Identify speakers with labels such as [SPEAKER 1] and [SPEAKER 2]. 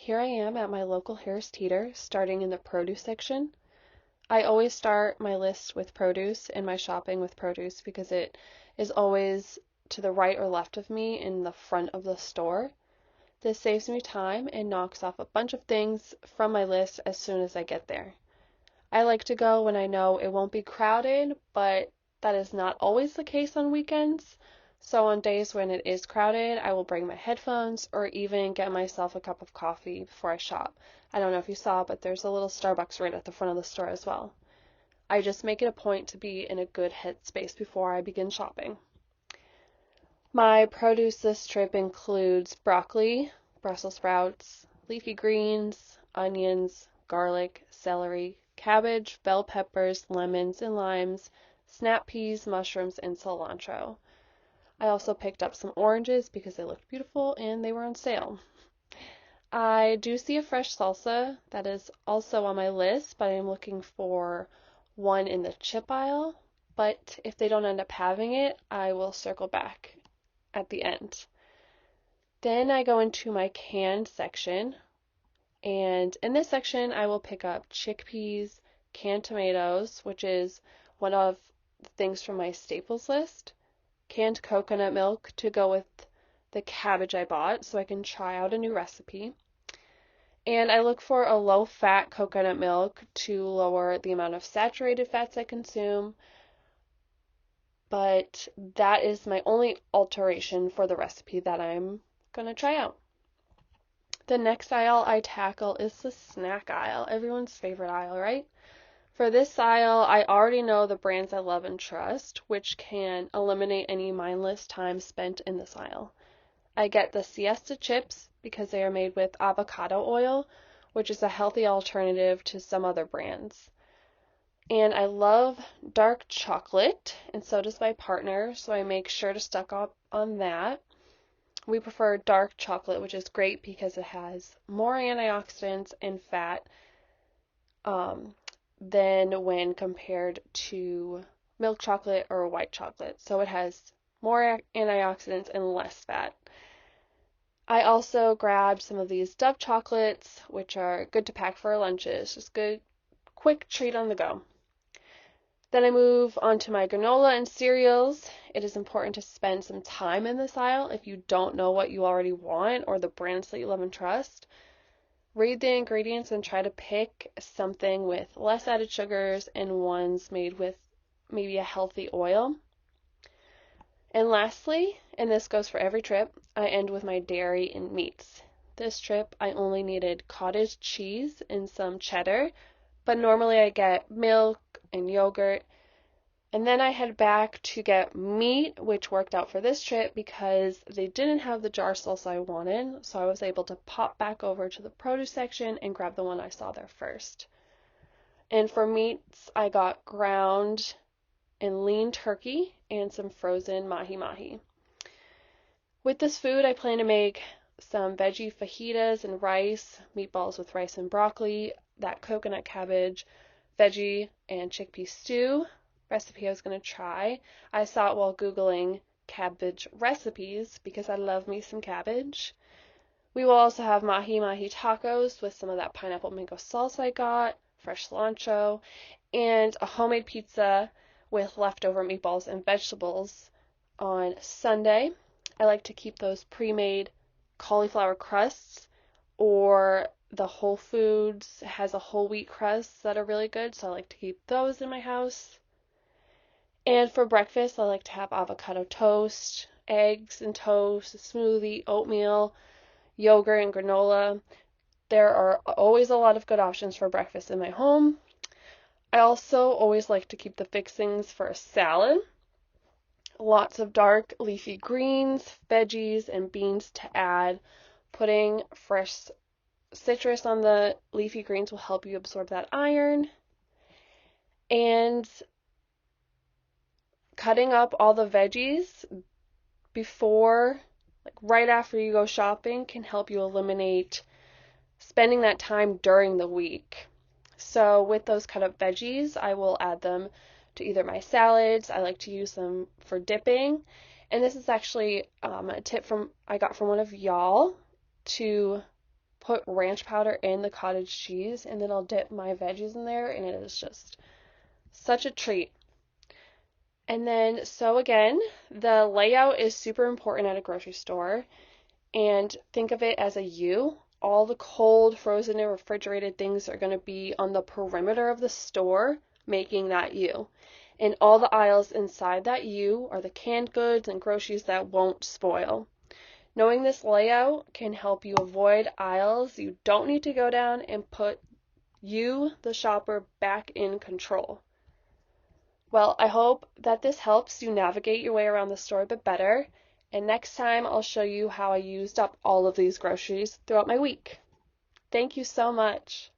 [SPEAKER 1] Here I am at my local Harris Teeter, starting in the produce section. I always start my list with produce and my shopping with produce because it is always to the right or left of me in the front of the store. This saves me time and knocks off a bunch of things from my list as soon as I get there. I like to go when I know it won't be crowded, but that is not always the case on weekends. So on days when it is crowded, I will bring my headphones or even get myself a cup of coffee before I shop. I don't know if you saw, but there's a little Starbucks right at the front of the store as well. I just make it a point to be in a good headspace before I begin shopping. My produce this trip includes broccoli, Brussels sprouts, leafy greens, onions, garlic, celery, cabbage, bell peppers, lemons and limes, snap peas, mushrooms, and cilantro. I also picked up some oranges because they looked beautiful and they were on sale. I do see a fresh salsa that is also on my list, but I'm looking for one in the chip aisle. But if they don't end up having it, I will circle back at the end. Then I go into my canned section, and in this section I will pick up chickpeas, canned tomatoes, which is one of the things from my staples list, canned coconut milk to go with the cabbage I bought so I can try out a new recipe. And I look for a low-fat coconut milk to lower the amount of saturated fats I consume, but that is my only alteration for the recipe that I'm going to try out. The next aisle I tackle is the snack aisle, everyone's favorite aisle, right? For this aisle, I already know the brands I love and trust, which can eliminate any mindless time spent in this aisle. I get the Siesta chips because they are made with avocado oil, which is a healthy alternative to some other brands. And I love dark chocolate, and so does my partner, so I make sure to stock up on that. We prefer dark chocolate, which is great because it has more antioxidants and fat than when compared to milk chocolate or white chocolate. So it has more antioxidants and less fat. I also grabbed some of these Dove chocolates, which are good to pack for our lunches. Just good, quick treat on the go. Then I move on to my granola and cereals. It is important to spend some time in this aisle if you don't know what you already want or the brands that you love and trust. Read the ingredients and try to pick something with less added sugars and ones made with maybe a healthy oil. And lastly, and this goes for every trip, I end with my dairy and meats. This trip I only needed cottage cheese and some cheddar, but normally I get milk and yogurt. And then I head back to get meat, which worked out for this trip because they didn't have the jar salsa I wanted, so I was able to pop back over to the produce section and grab the one I saw there first. And for meats, I got ground and lean turkey and some frozen mahi-mahi. With this food, I plan to make some veggie fajitas and rice, meatballs with rice and broccoli, that coconut cabbage, veggie and chickpea stew recipe I was going to try. I saw it while Googling cabbage recipes because I love me some cabbage. We will also have mahi-mahi tacos with some of that pineapple mango salsa I got, fresh cilantro, and a homemade pizza with leftover meatballs and vegetables on Sunday. I like to keep those pre-made cauliflower crusts, or the Whole Foods has a whole wheat crust that are really good, so I like to keep those in my house. And for breakfast, I like to have avocado toast, eggs and toast, a smoothie, oatmeal, yogurt, and granola. There are always a lot of good options for breakfast in my home. I also always like to keep the fixings for a salad. Lots of dark leafy greens, veggies, and beans to add. Putting fresh citrus on the leafy greens will help you absorb that iron. And cutting up all the veggies before, right after you go shopping, can help you eliminate spending that time during the week. So with those cut up veggies, I will add them to either my salads. I like to use them for dipping. And this is actually a tip I got from one of y'all to put ranch powder in the cottage cheese, and then I'll dip my veggies in there, and it is just such a treat. And then, so again, the layout is super important at a grocery store, and think of it as a U. All the cold, frozen, and refrigerated things are going to be on the perimeter of the store, making that U. And all the aisles inside that U are the canned goods and groceries that won't spoil. Knowing this layout can help you avoid aisles you don't need to go down and put you, the shopper, back in control. Well, I hope that this helps you navigate your way around the store a bit better, and next time I'll show you how I used up all of these groceries throughout my week. Thank you so much.